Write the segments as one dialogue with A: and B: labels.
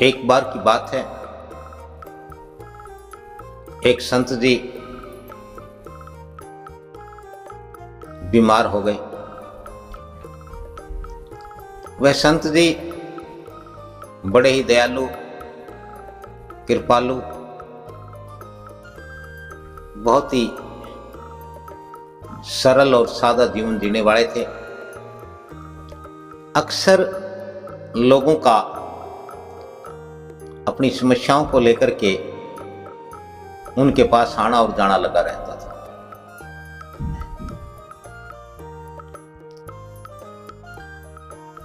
A: एक बार की बात है, एक संत जी बीमार हो गए। वह संत जी बड़े ही दयालु, कृपालु, बहुत ही सरल और सादा जीवन जीने वाले थे। अक्सर लोगों का अपनी समस्याओं को लेकर के उनके पास आना और जाना लगा रहता था।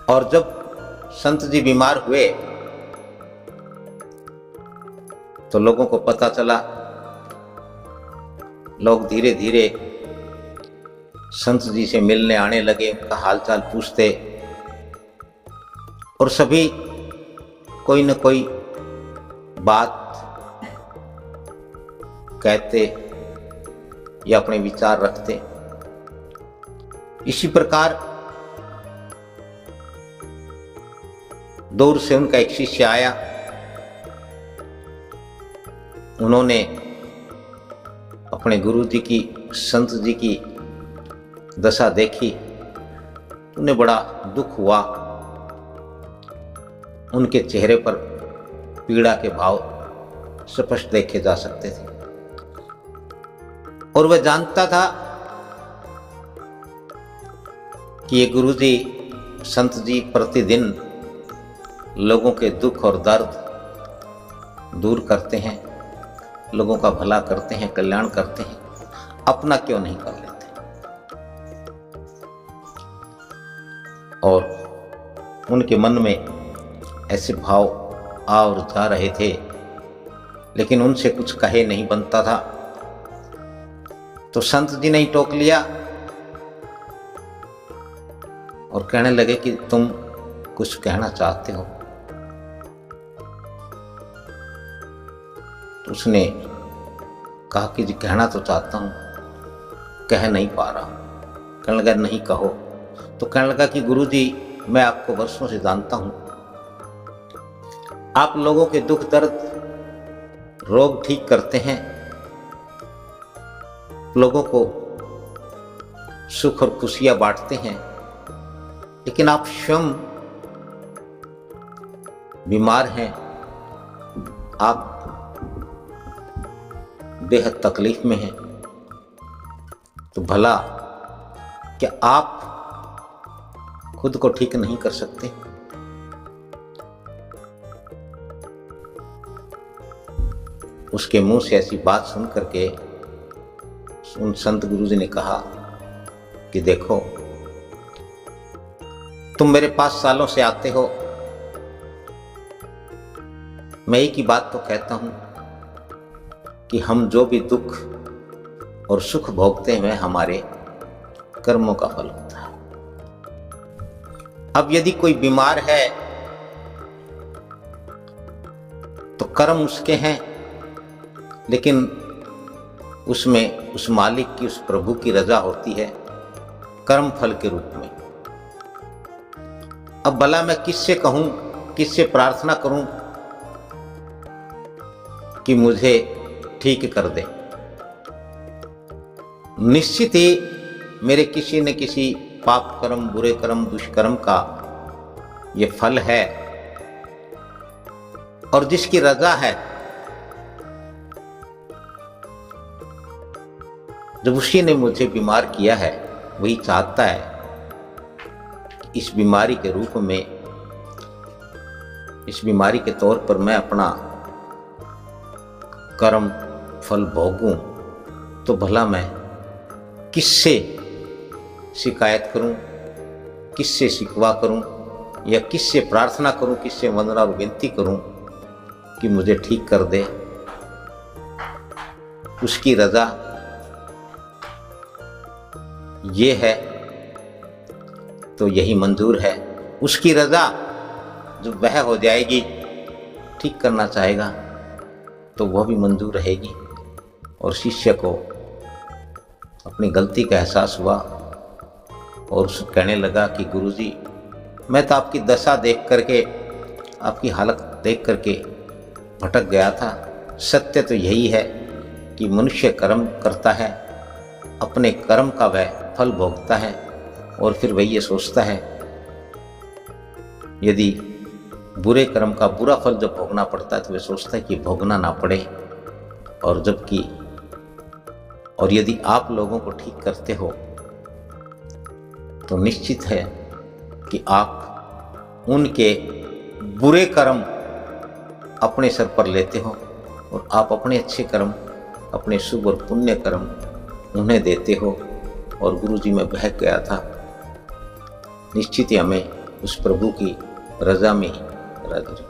A: और जब संत जी बीमार हुए तो लोगों को पता चला। लोग धीरे धीरे संत जी से मिलने आने लगे, उनका हालचाल पूछते और सभी कोई न कोई बात कहते या अपने विचार रखते। इसी प्रकार दूर से उनका एक शिष्य आया। उन्होंने अपने गुरु जी की, संत जी की दशा देखी, उन्हें बड़ा दुख हुआ। उनके चेहरे पर पीड़ा के भाव स्पष्ट देखे जा सकते थे और वह जानता था कि ये गुरु जी, संत जी प्रतिदिन लोगों के दुख और दर्द दूर करते हैं, लोगों का भला करते हैं, कल्याण करते हैं, अपना क्यों नहीं कर लेते। और उनके मन में ऐसे भाव आ और जा रहे थे, लेकिन उनसे कुछ कहे नहीं बनता था। तो संत जी ने ही टोक लिया और कहने लगे कि तुम कुछ कहना चाहते हो। तो उसने कहा कि जी कहना तो चाहता हूं, कह नहीं पा रहा। कहने लगा नहीं कहो। तो कहने लगा कि गुरु जी, मैं आपको वर्षों से जानता हूं, आप लोगों के दुख दर्द, रोग ठीक करते हैं, लोगों को सुख और खुशियां बांटते हैं, लेकिन आप स्वयं बीमार हैं, आप बेहद तकलीफ में हैं। तो भला क्या आप खुद को ठीक नहीं कर सकते? उसके मुंह से ऐसी बात सुन करके उन संत गुरु जी ने कहा कि देखो, तुम मेरे पास सालों से आते हो, मैं एक ही बात तो कहता हूं कि हम जो भी दुख और सुख भोगते हैं वह हमारे कर्मों का फल होता है। अब यदि कोई बीमार है तो कर्म उसके हैं, लेकिन उसमें उस मालिक की, उस प्रभु की रजा होती है कर्म फल के रूप में। अब भला मैं किससे कहूं, किससे प्रार्थना करूं कि मुझे ठीक कर दे? निश्चित ही मेरे किसी न किसी पाप कर्म, बुरे कर्म, दुष्कर्म का ये फल है, और जिसकी रजा है, जब उसी ने मुझे बीमार किया है, वही चाहता है कि इस बीमारी के रूप में, इस बीमारी के तौर पर मैं अपना कर्म फल भोगूं। तो भला मैं किससे शिकायत करूं, किससे शिकवा करूं, या किससे प्रार्थना करूं, किससे वंदना और विनती करूं कि मुझे ठीक कर दे? उसकी रजा ये है तो यही मंजूर है। उसकी रजा जब वह हो जाएगी, ठीक करना चाहेगा, तो वह भी मंजूर रहेगी। और शिष्य को अपनी गलती का एहसास हुआ और उससे कहने लगा कि गुरुजी, मैं तो आपकी दशा देख करके, आपकी हालत देख करके भटक गया था। सत्य तो यही है कि मनुष्य कर्म करता है, अपने कर्म का वह फल भोगता है और फिर वही ये सोचता है यदि बुरे कर्म का बुरा फल जब भोगना पड़ता है तो वह सोचता है कि भोगना ना पड़े। और यदि आप लोगों को ठीक करते हो तो निश्चित है कि आप उनके बुरे कर्म अपने सर पर लेते हो और आप अपने अच्छे कर्म, अपने शुभ और पुण्य कर्म उन्हें देते हो। और गुरुजी में बहक गया था। निश्चित ही हमें उस प्रभु की रजा में ही राजी